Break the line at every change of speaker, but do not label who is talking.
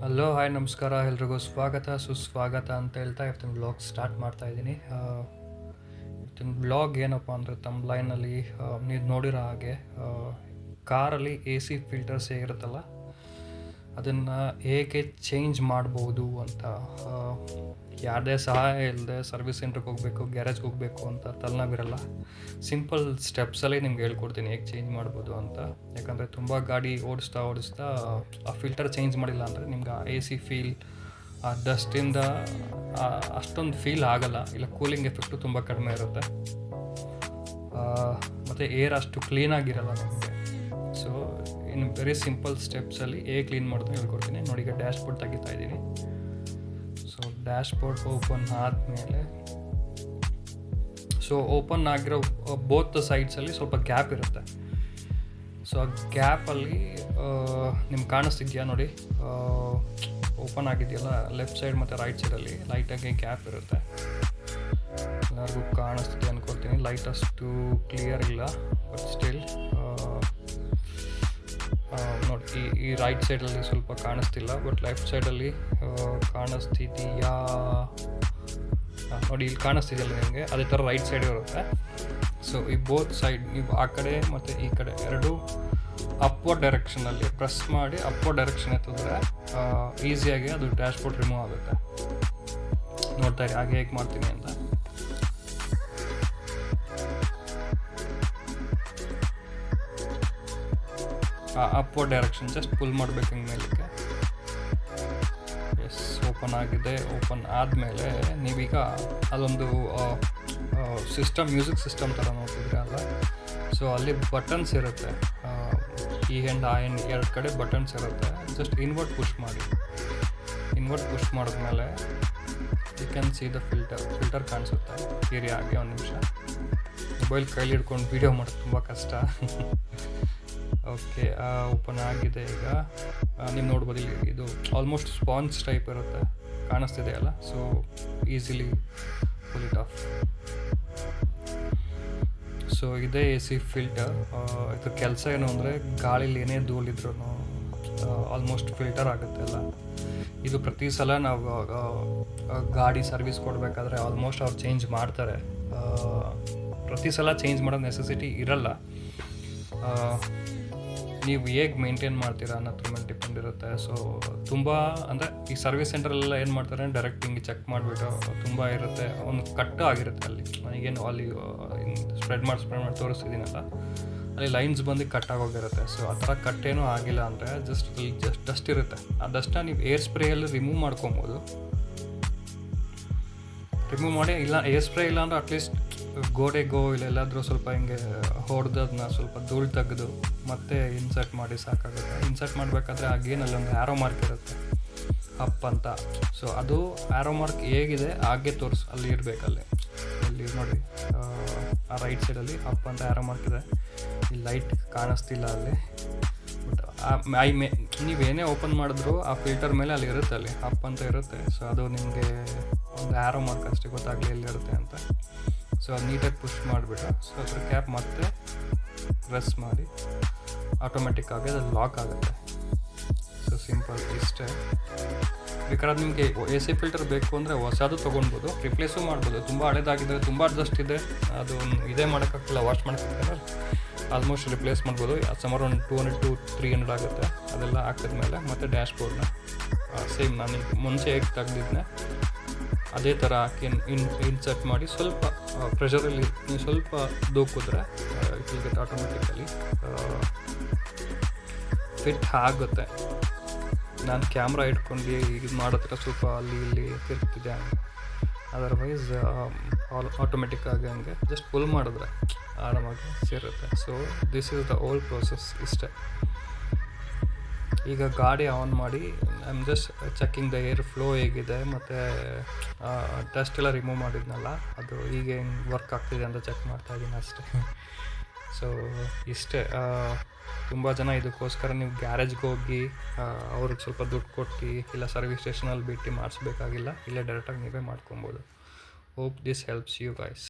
Hello hi ನಮಸ್ಕಾರ ಎಲ್ರಿಗೂ ಸ್ವಾಗತ ಸುಸ್ವಾಗತ ಅಂತ ಹೇಳ್ತಾ ಇವತ್ತಿನ ಬ್ಲಾಗ್ ಸ್ಟಾರ್ಟ್ ಮಾಡ್ತಾ ಇದ್ದೀನಿ. ಇವತ್ತಿನ ಬ್ಲಾಗ್ ಏನಪ್ಪ ಅಂದರೆ ತಮ್ಮ ಲೈನಲ್ಲಿ ನೀವು ನೋಡಿರೋ ಹಾಗೆ ಕಾರಲ್ಲಿ ಎ ಸಿ ಫಿಲ್ಟರ್ಸ್ ಹೇಗಿರುತ್ತಲ್ಲ ಅದನ್ನು ಹೇಗೆ ಚೇಂಜ್ ಮಾಡ್ಬೋದು ಅಂತ, ಯಾವುದೇ ಸಹಾಯ ಇಲ್ಲದೆ ಸರ್ವಿಸ್ ಸೆಂಟ್ರಿಗೆ ಹೋಗಬೇಕು, ಗ್ಯಾರೇಜ್ಗೆ ಹೋಗಬೇಕು ಅಂತ ತಲೆನೋವಿರಲ್ಲ. ಸಿಂಪಲ್ ಸ್ಟೆಪ್ಸಲ್ಲಿ ನಿಮ್ಗೆ ಹೇಳ್ಕೊಡ್ತೀನಿ ಹೇಗೆ ಚೇಂಜ್ ಮಾಡ್ಬೋದು ಅಂತ. ಯಾಕಂದರೆ ತುಂಬ ಗಾಡಿ ಓಡಿಸ್ತಾ ಆ ಫಿಲ್ಟರ್ ಚೇಂಜ್ ಮಾಡಿಲ್ಲ ಅಂದರೆ ನಿಮ್ಗೆ ಆ ಎ ಸಿ ಫೀಲ್, ಆ ಡಸ್ಟಿಂದ ಅಷ್ಟೊಂದು ಫೀಲ್ ಆಗಲ್ಲ, ಇಲ್ಲ ಕೂಲಿಂಗ್ ಎಫೆಕ್ಟು ತುಂಬ ಕಡಿಮೆ ಇರುತ್ತೆ, ಮತ್ತು ಏರ್ ಅಷ್ಟು ಕ್ಲೀನಾಗಿರಲ್ಲ ನಿಮಗೆ. ಸೊ ಇನ್ನು ವೆರಿ ಸಿಂಪಲ್ ಸ್ಟೆಪ್ಸಲ್ಲಿ ಹೇಗೆ ಕ್ಲೀನ್ ಮಾಡೋದು ಹೇಳ್ಕೊಡ್ತೀನಿ ನೋಡಿ. ಈಗ ಡ್ಯಾಶ್ ಬೋರ್ಡ್ ತೆಗಿತಾ ಇದ್ದೀನಿ. ಸೊ ಡ್ಯಾಶ್ ಬೋರ್ಡ್ ಓಪನ್ ಆದಮೇಲೆ, ಸೊ ಓಪನ್ ಆಗಿರೋ ಬೋತ್ ಸೈಡ್ಸಲ್ಲಿ ಸ್ವಲ್ಪ ಗ್ಯಾಪ್ ಇರುತ್ತೆ. ಸೊ ಆ ಗ್ಯಾಪಲ್ಲಿ ನಿಮ್ಗೆ ಕಾಣಿಸ್ತಿದ್ಯಾ ನೋಡಿ, ಓಪನ್ ಆಗಿದೆಯಲ್ಲ ಲೆಫ್ಟ್ ಸೈಡ್ ಮತ್ತು ರೈಟ್ ಸೈಡಲ್ಲಿ ಲೈಟಾಗಿ ಗ್ಯಾಪ್ ಇರುತ್ತೆ. ಎಲ್ಲರಿಗೂ ಕಾಣಿಸ್ತಿದೆ ಅಂದ್ಕೊಳ್ತೀನಿ. ಲೈಟ್ ಅಷ್ಟು ಕ್ಲಿಯರ್ ಇಲ್ಲ, ಬಟ್ ಸ್ಟಿಲ್ ನೋಡಿ ಈ ರೈಟ್ ಸೈಡಲ್ಲಿ ಸ್ವಲ್ಪ ಕಾಣಿಸ್ತಿಲ್ಲ, ಬಟ್ ಲೆಫ್ಟ್ ಸೈಡಲ್ಲಿ ಕಾಣಿಸ್ತಿದೆಯಾ ನೋಡಿ, ಇಲ್ಲಿ ಕಾಣಿಸ್ತಿದೆಯಲ್ಲ ನಿಮಗೆ, ಅದೇ ಥರ ರೈಟ್ ಸೈಡ್ ಇರುತ್ತೆ. ಸೊ ಈ ಬೋತ್ ಸೈಡ್ ನೀವು ಆ ಕಡೆ ಮತ್ತು ಈ ಕಡೆ ಎರಡು ಅಪ್ವರ್ಡ್ ಡೈರೆಕ್ಷನಲ್ಲಿ ಪ್ರೆಸ್ ಮಾಡಿ ಅಪ್ವರ್ಡ್ ಡೈರೆಕ್ಷನ್ ಎತ್ತಿದ್ರೆ ಈಸಿಯಾಗಿ ಅದು ಡ್ಯಾಶ್ ಬೋರ್ಡ್ ರಿಮೂವ್ ಆಗುತ್ತೆ. ನೋಡ್ತಾ ಇರಿ ಹಾಗೆ ಹೇಗೆ ಮಾಡ್ತೀನಿ ಅಂತ. ಅಪ್ವರ್ಡ್ ಡೈರೆಕ್ಷನ್ ಜಸ್ಟ್ ಪುಲ್ ಮಾಡಬೇಕು ಹಿಂಗೆ ಮೇಲಕ್ಕೆ. ಎಸ್, ಓಪನ್ ಆಗಿದೆ. ಓಪನ್ ಆದಮೇಲೆ ನೀವೀಗ ಅದೊಂದು ಸಿಸ್ಟಮ್, ಮ್ಯೂಸಿಕ್ ಸಿಸ್ಟಮ್ ಥರ ನೋಡ್ತಿದ್ರೆ ಅಲ್ಲ, ಸೊ ಅಲ್ಲಿ ಬಟನ್ಸ್ ಇರುತ್ತೆ, ಈ ಹೆಂಡ್ ಆ ಹೆಂಡ್ ಎರಡು ಕಡೆ ಬಟನ್ಸ್ ಇರುತ್ತೆ. ಜಸ್ಟ್ ಇನ್ವರ್ಟ್ ಪುಷ್ ಮಾಡಿ. ಇನ್ವರ್ಟ್ ಪುಷ್ ಮಾಡಿದ್ಮೇಲೆ you can see the filter ಕಾಣಿಸುತ್ತೆ. ಇರಿ ಹಾಗೆ ಒಂದು ನಿಮಿಷ, ಮೊಬೈಲ್ ಕೈಲಿ ಹಿಡ್ಕೊಂಡು ವೀಡಿಯೋ ಮಾಡೋದು ತುಂಬ ಕಷ್ಟ. ಓಕೆ, ಓಪನ್ ಆಗಿದೆ. ಈಗ ನೀವು ನೋಡ್ಬೋದು, ಇದು ಆಲ್ಮೋಸ್ಟ್ ಸ್ಪಾಂಜ್ ಟೈಪ್ ಇರುತ್ತೆ, ಕಾಣಿಸ್ತಿದೆ ಅಲ್ಲ. So easily pull it off. So ಇದೇ ಎ ಸಿ ಫಿಲ್ಟರ್. ಇದ್ರ ಕೆಲಸ ಏನು ಅಂದರೆ ಗಾಳೀಲಿ ಏನೇ ಧೂಳಿದ್ರೂ ಆಲ್ಮೋಸ್ಟ್ ಫಿಲ್ಟರ್ ಆಗುತ್ತೆ ಅಲ್ಲ. ಇದು ಪ್ರತಿ ಸಲ ನಾವು ಗಾಡಿ ಸರ್ವಿಸ್ ಕೊಡಬೇಕಾದ್ರೆ ಆಲ್ಮೋಸ್ಟ್ ಅವ್ರು ಚೇಂಜ್ ಮಾಡ್ತಾರೆ. ಪ್ರತಿ ಸಲ ಚೇಂಜ್ ಮಾಡೋ ನೆಸೆಸಿಟಿ ಇರಲ್ಲ. ನೀವು ಹೇಗೆ ಮೇಂಟೈನ್ ಮಾಡ್ತೀರಾ ಅನ್ನೋದ್ರ ಮೇಲೆ ಡಿಪೆಂಡ್ ಇರುತ್ತೆ. ಸೊ ತುಂಬ ಅಂದರೆ ಈ ಸರ್ವಿಸ್ ಸೆಂಟ್ರಲ್ಲೆಲ್ಲ ಏನು ಮಾಡ್ತಾರೆ, ಡೈರೆಕ್ಟ್ ಹಿಂಗೆ ಚೆಕ್ ಮಾಡಿಬಿಟ್ಟು ತುಂಬ ಇರುತ್ತೆ, ಒಂದು ಕಟ್ಟು ಆಗಿರುತ್ತೆ ಅಲ್ಲಿ. ನನಗೇನು ಅಲ್ಲಿ ಸ್ಪ್ರೆಡ್ ಮಾಡಿ ತೋರಿಸ್ತಿದ್ದೀನಲ್ಲ, ಅಲ್ಲಿ ಲೈನ್ಸ್ ಬಂದು ಕಟ್ಟಾಗೋಗಿರುತ್ತೆ. ಸೊ ಆ ಥರ ಕಟ್ಟೇನೂ ಆಗಿಲ್ಲ ಅಂದರೆ ಜಸ್ಟ್ ಡಸ್ಟ್ ಇರುತ್ತೆ. ಆ ಡಸ್ಟನ್ನ ನೀವು ಏರ್ ಸ್ಪ್ರೇಯಲ್ಲಿ ರಿಮೂವ್ ಮಾಡ್ಕೊಬೋದು. ರಿಮೂವ್ ಮಾಡಿ, ಇಲ್ಲ ಏರ್ ಸ್ಪ್ರೇ ಇಲ್ಲ ಅಂದರೆ ಅಟ್ಲೀಸ್ಟ್ ಗೋಡೆಗೋ ಇಲ್ಲ ಎಲ್ಲಾದರೂ ಸ್ವಲ್ಪ ಹಿಂಗೆ ಹೊಡೆದದನ್ನ ಸ್ವಲ್ಪ ಧೂಳು ತೆಗೆದು ಮತ್ತೆ ಇನ್ಸರ್ಟ್ ಮಾಡಿ ಸಾಕಾಗುತ್ತೆ. ಇನ್ಸರ್ಟ್ ಮಾಡಬೇಕಾದ್ರೆ ಆ ಗೇನಲ್ಲಿ ಒಂದು ಆ್ಯರೋ ಮಾರ್ಕ್ ಇರುತ್ತೆ, ಅಪ್ ಅಂತ. ಸೊ ಅದು ಆ್ಯರೋ ಮಾರ್ಕ್ ಹೇಗಿದೆ ಹಾಗೆ ಅಲ್ಲಿ ಇರಬೇಕಲ್ಲಿ. ಇಲ್ಲಿ ನೋಡಿ, ಆ ರೈಟ್ ಸೈಡಲ್ಲಿ ಅಪ್ ಅಂತ ಆ್ಯರೋ ಮಾರ್ಕ್ ಇದೆ. ಈ ಲೈಟ್ ಕಾಣಿಸ್ತಿಲ್ಲ ಅಲ್ಲಿ, ಬಟ್ ನೀವೇನೇ ಓಪನ್ ಮಾಡಿದ್ರು ಆ ಫಿಲ್ಟರ್ ಮೇಲೆ ಅಲ್ಲಿ ಇರುತ್ತೆ, ಅಲ್ಲಿ ಅಪ್ ಅಂತ ಇರುತ್ತೆ. ಸೊ ಅದು ನಿಮಗೆ ಒಂದು ಆ್ಯರೋ ಮಾರ್ಕ್ ಅಷ್ಟೇ ಗೊತ್ತಾಗಲಿ ಎಲ್ಲಿರುತ್ತೆ ಅಂತ. ಸೊ ಅದು ನೀಟಾಗಿ ಪುಷ್ ಮಾಡಿಬಿಟ್ಟು, ಸೊ ಅದ್ರ ಕ್ಯಾಪ್ ಮತ್ತೆ ಪ್ರೆಸ್ ಮಾಡಿ ಆಟೋಮೆಟಿಕ್ ಆಗಿ ಅದು ಲಾಕ್ ಆಗುತ್ತೆ. ಸೊ ಸಿಂಪಲ್ ಇಷ್ಟೇ. ಬೇಕಾದ್ರೆ ನಿಮಗೆ ಎ ಸಿ ಫಿಲ್ಟರ್ ಬೇಕು ಅಂದರೆ ಹೊಸದು ತೊಗೊಳ್ಬೋದು, ರಿಪ್ಲೇಸು ಮಾಡ್ಬೋದು. ತುಂಬ ಹಳೇದಾಗಿದ್ದರೆ, ತುಂಬ ಡಸ್ಟ್ ಇದೆ, ಅದು ಇದೇ ಮಾಡೋಕ್ಕಾಗಲ್ಲ, ವಾಶ್ ಮಾಡೋಕ್ಕಾಗಲ್ಲ, ಆಲ್ಮೋಸ್ಟ್ ರಿಪ್ಲೇಸ್ ಮಾಡ್ಬೋದು. ಸುಮಾರು ಒಂದು 200 to 300 ಆಗುತ್ತೆ. ಅದೆಲ್ಲ ಹಾಕಿದ್ಮೇಲೆ ಮತ್ತೆ ಡ್ಯಾಶ್ ಬೋರ್ಡ್ನ ಸೇಮ್ ನಾನು ಮುಂಚೆ ಹೇಗೆ ತೆಗ್ದಿದ್ದೆ ಅದೇ ಥರ ಹಾಕಿ ಇನ್ಸರ್ಟ್ ಮಾಡಿ ಸ್ವಲ್ಪ ಪ್ರೆಷರಲ್ಲಿ ನೀವು ಸ್ವಲ್ಪ ದೂಕಿದ್ರೆ it will get automatically fit ಆಗುತ್ತೆ. ನಾನು ಕ್ಯಾಮ್ರಾ ಇಟ್ಕೊಂಡು ಇದು ಮಾಡೋದ್ರೆ ಸ್ವಲ್ಪ ಅಲ್ಲಿ ಇಲ್ಲಿ ತಿರ್ತಿದೆ, ಅದರ್ವೈಸ್ ಆಟೋಮೆಟಿಕ್ ಆಗಿ ಹಂಗೆ ಜಸ್ಟ್ ಪುಲ್ ಮಾಡಿದ್ರೆ ಆರಾಮಾಗಿ ಸೇರುತ್ತೆ. So this is the whole process ಇಷ್ಟೇ. ಈಗ ಗಾಡಿ ಆನ್ ಮಾಡಿ I am just checking the air flow ಹೇಗಿದೆ, ಮತ್ತು ಡಸ್ಟ್ ಎಲ್ಲ ರಿಮೂವ್ ಮಾಡಿದ್ನಲ್ಲ ಅದು ಈಗ ಹೆಂಗೆ ವರ್ಕ್ ಆಗ್ತಿದೆ ಅಂತ ಚೆಕ್ ಮಾಡ್ತಾಯಿದ್ದೀನಿ ಅಷ್ಟೇ. ಸೊ ಇಷ್ಟೇ. ತುಂಬ ಜನ ಇದಕ್ಕೋಸ್ಕರ ನೀವು ಗ್ಯಾರೇಜ್ಗೆ ಹೋಗಿ ಅವ್ರಿಗೆ ಸ್ವಲ್ಪ ದುಡ್ಡು ಕೊಟ್ಟು ಇಲ್ಲ ಸರ್ವಿಸ್ ಸ್ಟೇಷನಲ್ಲಿ ಬಿಟ್ಟು ಮಾಡಿಸ್ಬೇಕಾಗಿಲ್ಲ, ಇಲ್ಲೇ ಡೈರೆಕ್ಟಾಗಿ ನೀವೇ ಮಾಡ್ಕೊಬೋದು. Hope this helps you guys.